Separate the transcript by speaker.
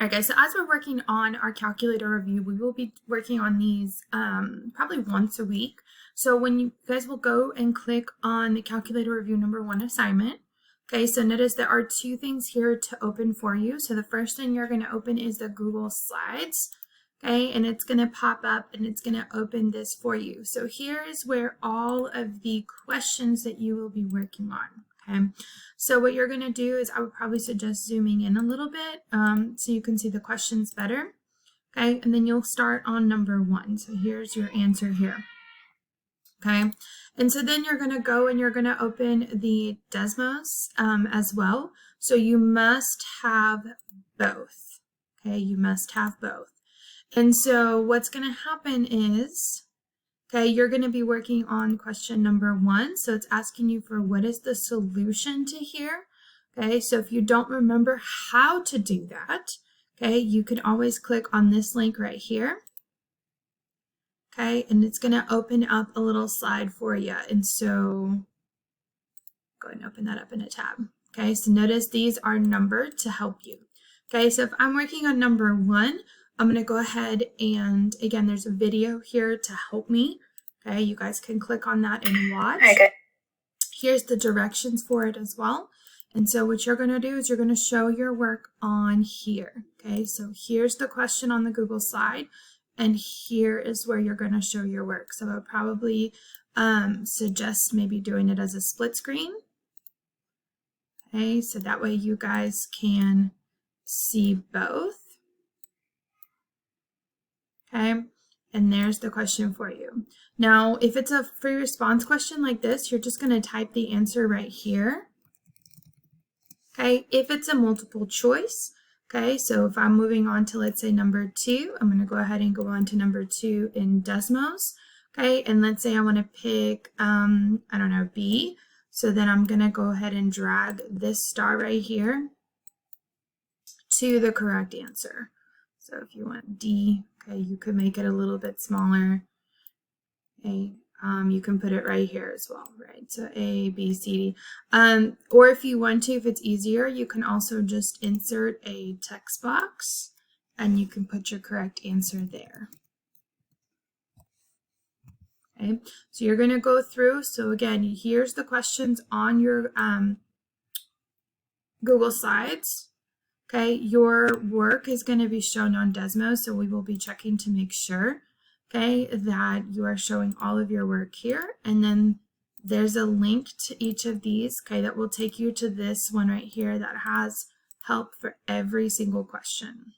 Speaker 1: All right, guys, so as we're working on our calculator review, we will be working on these probably once a week. So when you guys will go and click on the calculator review number 1 assignment, okay, so notice there are 2 things here to open for you. So the first thing you're going to open is the Google Slides, okay, and it's going to pop up and it's going to open this for you. So here is where all of the questions that you will be working on. Okay, so what you're going to do is I would probably suggest zooming in a little bit so you can see the questions better. Okay, and then you'll start on number 1. So here's your answer here. Okay, and so then you're going to go and you're going to open the Desmos as well. So you must have both. Okay, you must have both. And so what's going to happen is, okay, you're going to be working on question number 1. So it's asking you for what is the solution to here. Okay, so if you don't remember how to do that, okay, you can always click on this link right here. Okay, and it's going to open up a little slide for you. And so go ahead and open that up in a tab. Okay, so notice these are numbered to help you. Okay, so if I'm working on number 1, I'm going to go ahead and, again, there's a video here to help me. Okay, you guys can click on that and watch.
Speaker 2: Okay.
Speaker 1: Here's the directions for it as well. And so what you're going to do is you're going to show your work on here. Okay, so here's the question on the Google slide, and here is where you're going to show your work. So I would probably suggest maybe doing it as a split screen. Okay, so that way you guys can see both. Okay, and there's the question for you. Now, if it's a free response question like this, you're just going to type the answer right here. Okay, if it's a multiple choice, okay, so if I'm moving on to, let's say, number 2, I'm going to go ahead and go on to number 2 in Desmos. Okay, and let's say I want to pick, I don't know, B. So then I'm going to go ahead and drag this star right here to the correct answer. So if you want D, okay, you could make it a little bit smaller. Okay, you can put it right here as well, right? So A, B, C, D. Or if you want to, if it's easier, you can also just insert a text box and you can put your correct answer there. Okay, so you're going to go through. So again, here's the questions on your Google Slides. Okay, your work is going to be shown on Desmos, so we will be checking to make sure, okay, that you are showing all of your work here. And then there's a link to each of these, okay, that will take you to this one right here that has help for every single question.